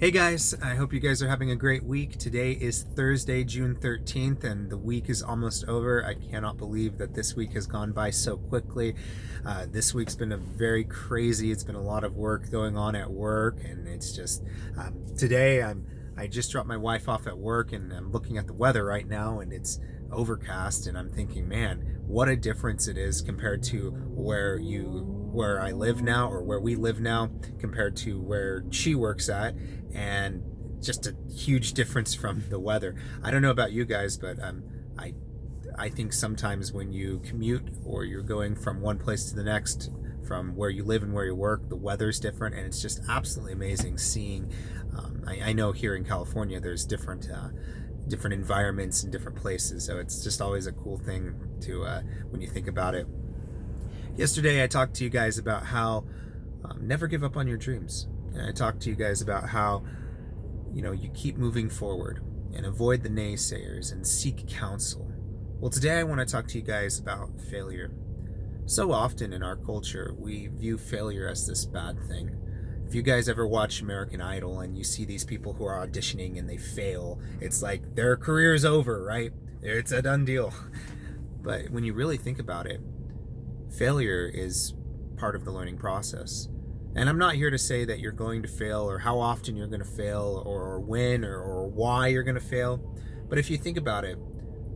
Hey guys, I hope you guys are having a great week. Today is Thursday, June 13th, and the week is almost over. I cannot believe that this week has gone by so quickly. This week's been it's been a lot of work going on at work, and it's just today I just dropped my wife off at work, and I'm looking at the weather right now, and it's overcast, and I'm thinking, man, what a difference it is compared to where I live now, or where we live now, compared to where she works at, and just a huge difference from the weather. I don't know about you guys, but I I think sometimes when you commute or you're going from one place to the next, from where you live and where you work, the weather's different, and it's just absolutely amazing seeing. I know here in California, there's different environments in different places, so it's just always a cool thing to when you think about it. Yesterday, I talked to you guys about how never give up on your dreams. And I talked to you guys about how you keep moving forward and avoid the naysayers and seek counsel. Well, today I want to talk to you guys about failure. So often in our culture, we view failure as this bad thing. If you guys ever watch American Idol and you see these people who are auditioning and they fail, it's like their career is over, right? It's a done deal. But when you really think about it, failure is part of the learning process. And I'm not here to say that you're going to fail, or how often you're going to fail, or when, or why you're going to fail. But if you think about it,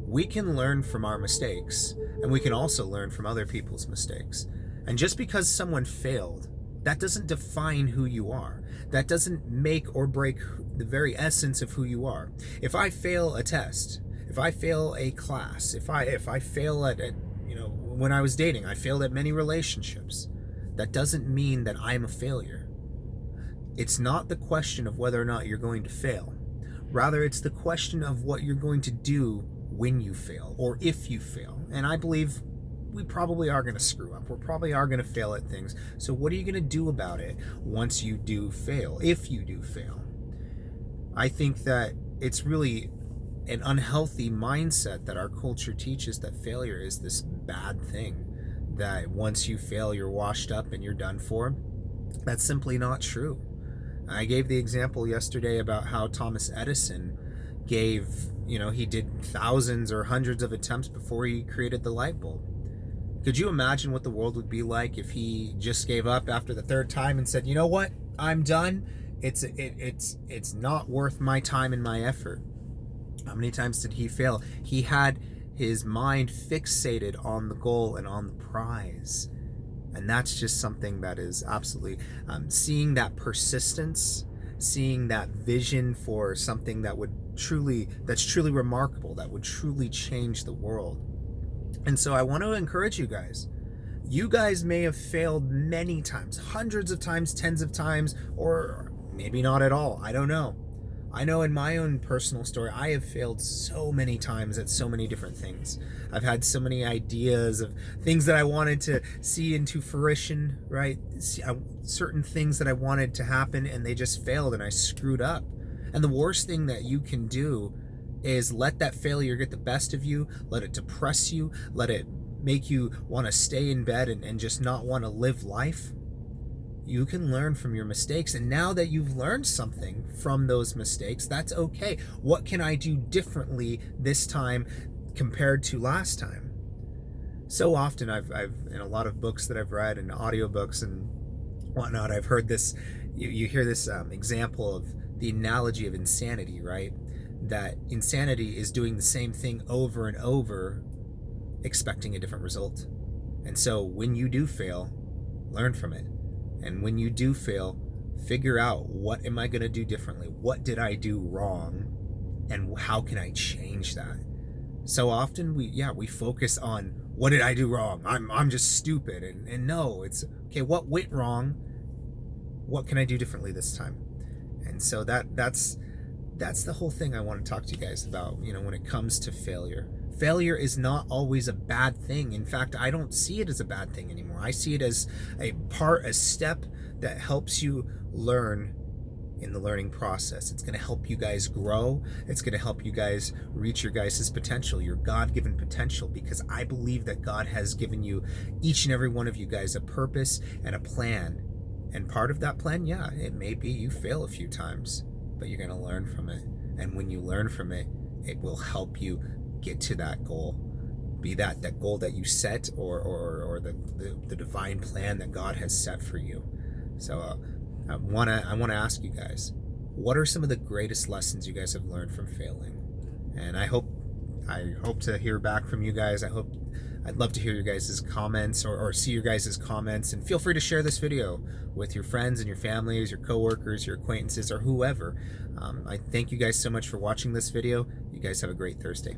we can learn from our mistakes, and we can also learn from other people's mistakes. And just because someone failed, that doesn't define who you are. That doesn't make or break the very essence of who you are. If I fail a test, if I fail a class, if I fail at when I was dating, I failed at many relationships. That doesn't mean that I'm a failure. It's not the question of whether or not you're going to fail. Rather, it's the question of what you're going to do when you fail, or if you fail. And I believe we probably are going to screw up. We probably are going to fail at things. So what are you going to do about it once you do fail, if you do fail? I think that it's really an unhealthy mindset that our culture teaches, that failure is this bad thing, that once you fail, you're washed up and you're done for. That's simply not true. I gave the example yesterday about how Thomas Edison he did thousands or hundreds of attempts before he created the light bulb. Could you imagine what the world would be like if he just gave up after the third time and said, you know what, I'm done. It's not worth my time and my effort. How many times did he fail? He had his mind fixated on the goal and on the prize. And that's just something that is absolutely seeing that persistence, seeing that vision for something that's truly remarkable, that would truly change the world. And so I want to encourage you guys. You guys may have failed many times, hundreds of times, tens of times, or maybe not at all. I don't know. I know in my own personal story, I have failed so many times at so many different things. I've had so many ideas of things that I wanted to see into fruition, right? Certain things that I wanted to happen, and they just failed, and I screwed up. And the worst thing that you can do is let that failure get the best of you, let it depress you, let it make you want to stay in bed and just not want to live life. You can learn from your mistakes, and now that you've learned something from those mistakes, that's okay. What can I do differently this time compared to last time? So often I've in a lot of books that I've read and audiobooks and whatnot, I've heard this. You hear this example of the analogy of insanity, right? That insanity is doing the same thing over and over, expecting a different result. And so when you do fail, learn from it. And when you do fail, figure out, what am I going to do differently? What did I do wrong? And how can I change that? So often we focus on, what did I do wrong? I'm just stupid. And no, it's okay, what went wrong? What can I do differently this time? And so that's the whole thing I want to talk to you guys about, when it comes to failure. Failure is not always a bad thing. In fact, I don't see it as a bad thing anymore. I see it as a step that helps you learn in the learning process. It's going to help you guys grow. It's going to help you guys reach your guys' potential, your God-given potential, because I believe that God has given you, each and every one of you guys, a purpose and a plan. And part of that plan, yeah, it may be you fail a few times, but you're going to learn from it. And when you learn from it, it will help you get to that goal. Be that goal that you set, or the divine plan that God has set for you. So I wanna ask you guys, what are some of the greatest lessons you guys have learned from failing? And I hope to hear back from you guys. I'd love to hear your guys' comments, or see your guys' comments, and feel free to share this video with your friends and your families, your coworkers, your acquaintances, or whoever. I thank you guys so much for watching this video. You guys have a great Thursday.